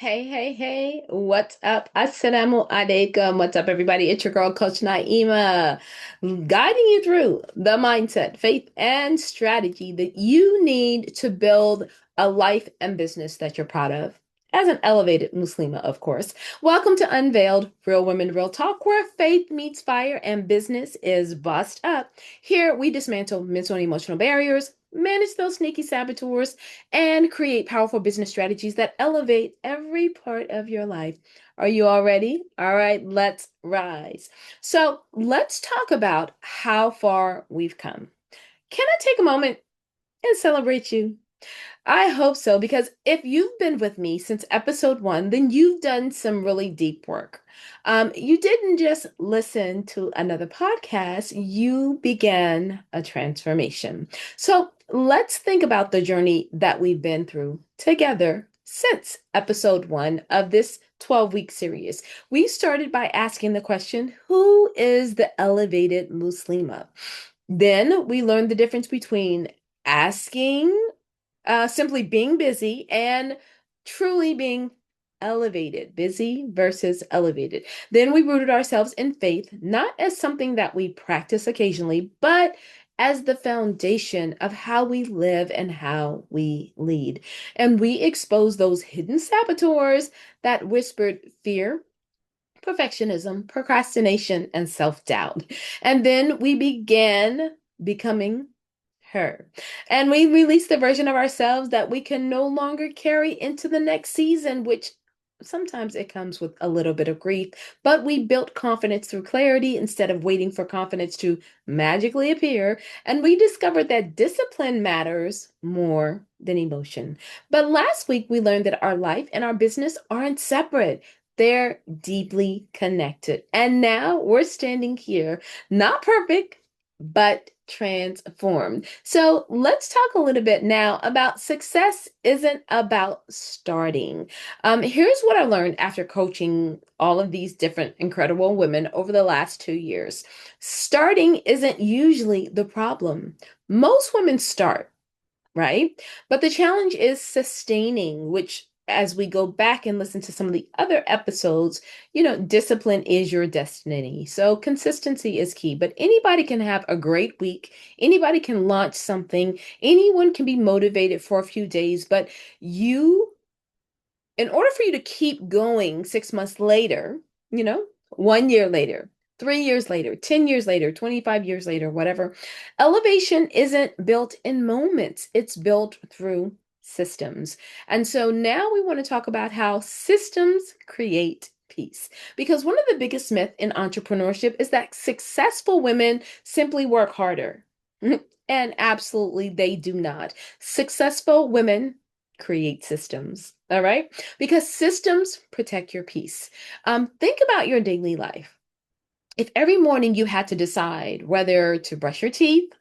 Hey, hey, hey, what's up? Assalamu alaikum. What's up, everybody? It's your girl, Coach Naima, guiding you through the mindset, faith, and strategy that you need to build a life and business that you're proud of. As an elevated Muslima, of course. Welcome to Unveiled Real Women, Real Talk, where faith meets fire and business is bossed up. Here, we dismantle mental and emotional barriers, manage those sneaky saboteurs, and create powerful business strategies that elevate every part of your life. Are you all ready? All right, let's rise. So, let's talk about how far we've come. Can I take a moment and celebrate you? I hope so, because if you've been with me since episode one, then you've done some really deep work. You didn't just listen to another podcast, you began a transformation. So let's think about the journey that we've been through together since episode one of this 12-week series. We started by asking the question, who is the elevated Muslima? Then we learned the difference between asking simply being busy and truly being elevated, busy versus elevated. Then we rooted ourselves in faith, not as something that we practice occasionally, but as the foundation of how we live and how we lead. And we exposed those hidden saboteurs that whispered fear, perfectionism, procrastination, and self doubt. And then we began becoming her. And we released the version of ourselves that we can no longer carry into the next season, which sometimes it comes with a little bit of grief, but we built confidence through clarity instead of waiting for confidence to magically appear. And we discovered that discipline matters more than emotion. But last week, we learned that our life and our business aren't separate. They're deeply connected. And now we're standing here, not perfect, but transformed. So let's talk a little bit now about success isn't about starting. Here's what I learned after coaching all of these different incredible women over the last 2 years. Starting isn't usually the problem. Most women start, right? But the challenge is sustaining, which as we go back and listen to some of the other episodes, discipline is your destiny. So consistency is key, but anybody can have a great week. Anybody can launch something. Anyone can be motivated for a few days, but in order for you to keep going 6 months later, 1 year later, 3 years later, 10 years later, 25 years later, whatever, elevation isn't built in moments, it's built through systems. And so now we want to talk about how systems create peace. Because one of the biggest myths in entrepreneurship is that successful women simply work harder. And absolutely, they do not. Successful women create systems. All right. Because systems protect your peace. Think about your daily life. If every morning you had to decide whether to brush your teeth,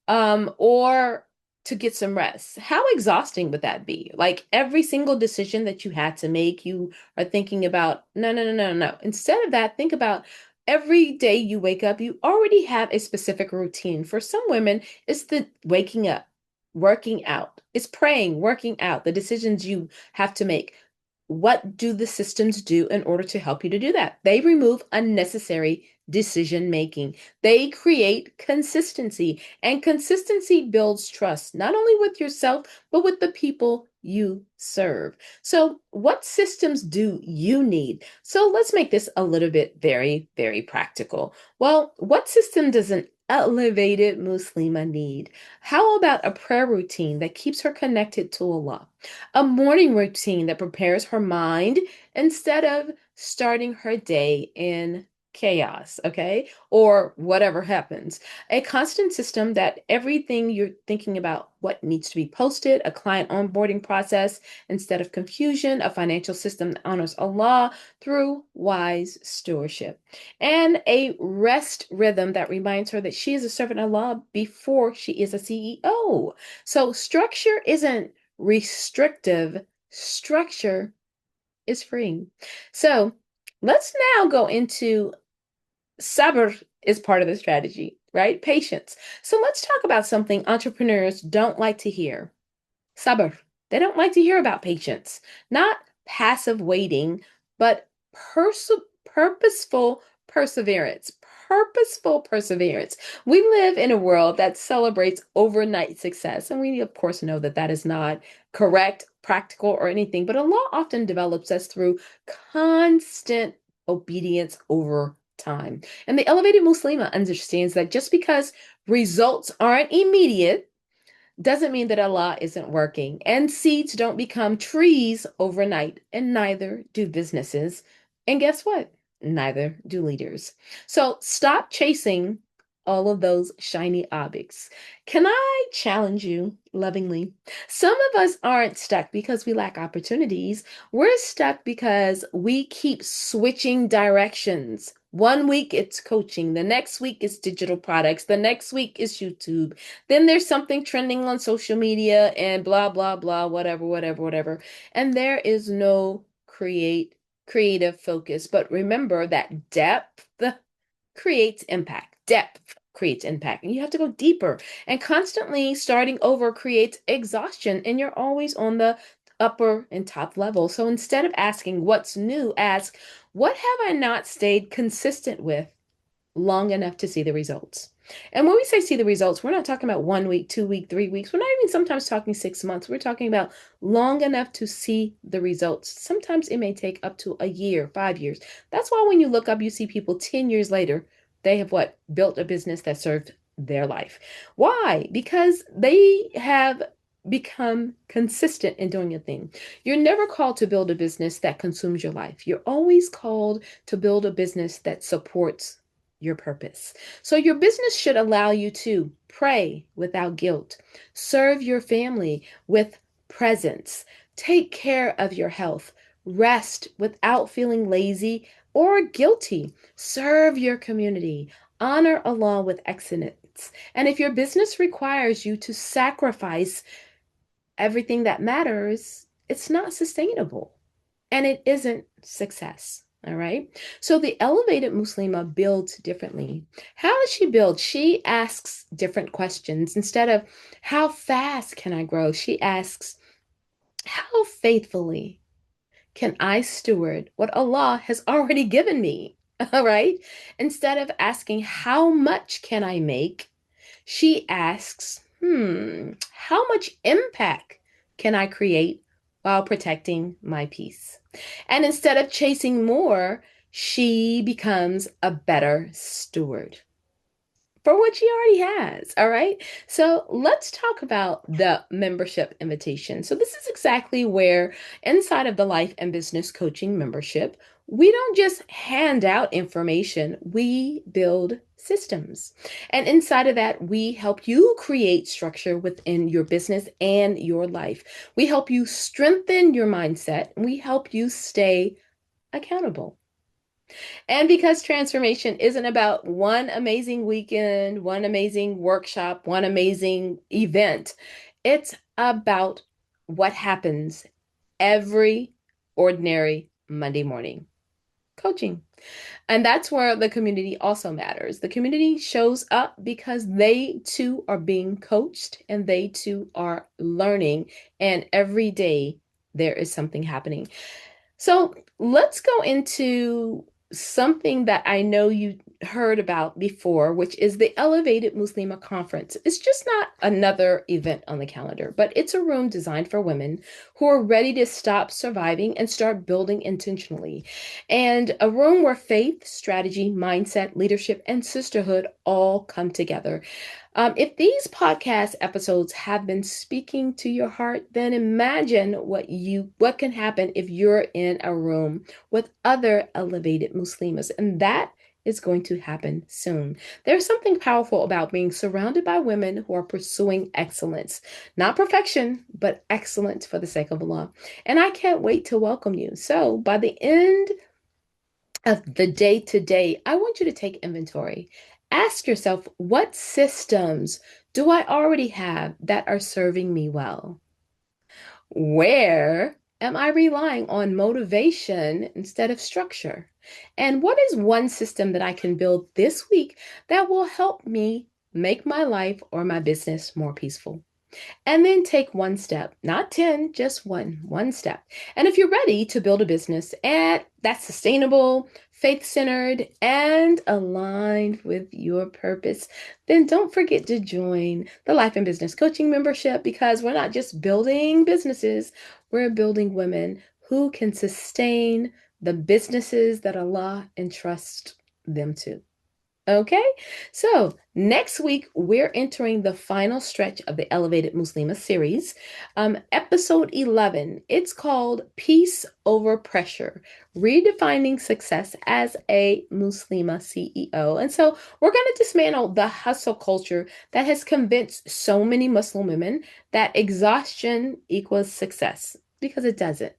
or to get some rest, how exhausting would that be? Like every single decision that you had to make, you are thinking about, no, no, no, no, no. Instead of that, think about every day you wake up, you already have a specific routine. For some women, it's the waking up, working out, it's praying, working out, the decisions you have to make. What do the systems do in order to help you to do that? They remove unnecessary decision making. They create consistency, and consistency builds trust, not only with yourself, but with the people you serve. So, what systems do you need? So, let's make this a little bit very, very practical. Well, what system does an elevated Muslima need? How about a prayer routine that keeps her connected to Allah? A morning routine that prepares her mind instead of starting her day in chaos, okay? Or whatever happens. A constant system that everything you're thinking about what needs to be posted, a client onboarding process instead of confusion, a financial system that honors Allah through wise stewardship, and a rest rhythm that reminds her that she is a servant of Allah before she is a CEO. So structure isn't restrictive, structure is freeing. So let's now go into Sabr is part of the strategy, right? Patience. So let's talk about something entrepreneurs don't like to hear. Sabr. They don't like to hear about patience. Not passive waiting, but purposeful perseverance. Purposeful perseverance. We live in a world that celebrates overnight success, and we, of course, know that that is not correct, practical, or anything, but Allah often develops us through constant obedience over time. And the elevated Muslimah understands that just because results aren't immediate doesn't mean that Allah isn't working. And seeds don't become trees overnight, and neither do businesses. And guess what? Neither do leaders. So stop chasing all of those shiny objects. Can I challenge you lovingly? Some of us aren't stuck because we lack opportunities. We're stuck because we keep switching directions. One week it's coaching, the next week it's digital products, the next week is YouTube. Then there's something trending on social media and blah, blah, blah, whatever, whatever, whatever. And there is no creative focus. But remember that depth creates impact. Depth creates impact. And you have to go deeper. And constantly starting over creates exhaustion. And you're always on the upper and top level. So instead of asking what's new, ask what have I not stayed consistent with long enough to see the results. And when we say see the results, we're not talking about 1 week, 2 week, 3 weeks. We're not even sometimes talking 6 months. We're talking about long enough to see the results. Sometimes it may take up to a year, 5 years. That's why when you look up, you see people 10 years later, they have what? Built a business that served their life. Why? Because they have become consistent in doing a thing. You're never called to build a business that consumes your life. You're always called to build a business that supports your purpose. So your business should allow you to pray without guilt, serve your family with presence, take care of your health, rest without feeling lazy or guilty, serve your community, honor Allah with excellence. And if your business requires you to sacrifice everything that matters, it's not sustainable and it isn't success. All right. So the elevated Muslimah builds differently. How does she build? She asks different questions. Instead of how fast can I grow? She asks, how faithfully can I steward what Allah has already given me? All right. Instead of asking, how much can I make? She asks, how much impact can I create while protecting my peace? And instead of chasing more, she becomes a better steward for what she already has. All right. So let's talk about the membership invitation. So this is exactly where inside of the life and business coaching membership, we don't just hand out information, we build systems. And inside of that, we help you create structure within your business and your life. We help you strengthen your mindset. We help you stay accountable. And because transformation isn't about one amazing weekend, one amazing workshop, one amazing event, it's about what happens every ordinary Monday morning. Coaching. And that's where the community also matters. The community shows up because they too are being coached and they too are learning. And every day there is something happening. So let's go into something that I know you heard about before, which is the Elevated Muslimah Conference. It's just not another event on the calendar, but it's a room designed for women who are ready to stop surviving and start building intentionally. And a room where faith, strategy, mindset, leadership, and sisterhood all come together. If these podcast episodes have been speaking to your heart, then imagine what can happen if you're in a room with other elevated Muslims, and that is going to happen soon. There's something powerful about being surrounded by women who are pursuing excellence, not perfection, but excellence for the sake of Allah. And I can't wait to welcome you. So by the end of the day today, I want you to take inventory. Ask yourself, what systems do I already have that are serving me well? Where am I relying on motivation instead of structure? And what is one system that I can build this week that will help me make my life or my business more peaceful? And then take one step, not 10, just one step. And if you're ready to build a business and that's sustainable, faith-centered, and aligned with your purpose, then don't forget to join the Life and Business Coaching membership, because we're not just building businesses, we're building women who can sustain the businesses that Allah entrusts them to. Okay, so next week we're entering the final stretch of the Elevated Muslimah Series, episode 11. It's called Peace Over Pressure, Redefining Success as a Muslimah CEO. And so we're going to dismantle the hustle culture that has convinced so many Muslim women that exhaustion equals success, because it doesn't.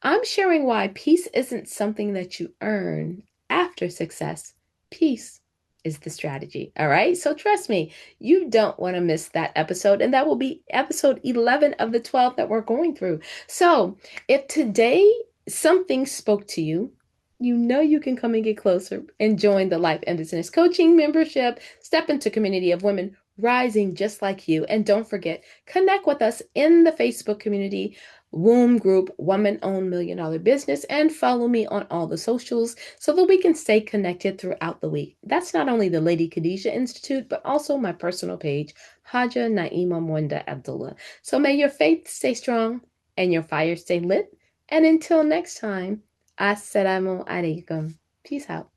I'm sharing why peace isn't something that you earn after success. Peace is the strategy. All right. So trust me, you don't want to miss that episode. And that will be episode 11 of the 12 that we're going through. So if today something spoke to you, you know you can come and get closer and join the Life and Business Coaching membership, step into community of women rising just like you. And don't forget, connect with us in the Facebook community, Womb Group, Woman Owned $1 Million Business, and follow me on all the socials so that we can stay connected throughout the week. That's not only the Lady Khadijah Institute, but also my personal page, Haja Naima Mwenda Abdullah. So may your faith stay strong and your fire stay lit. And until next time, Assalamu alaikum. Peace out.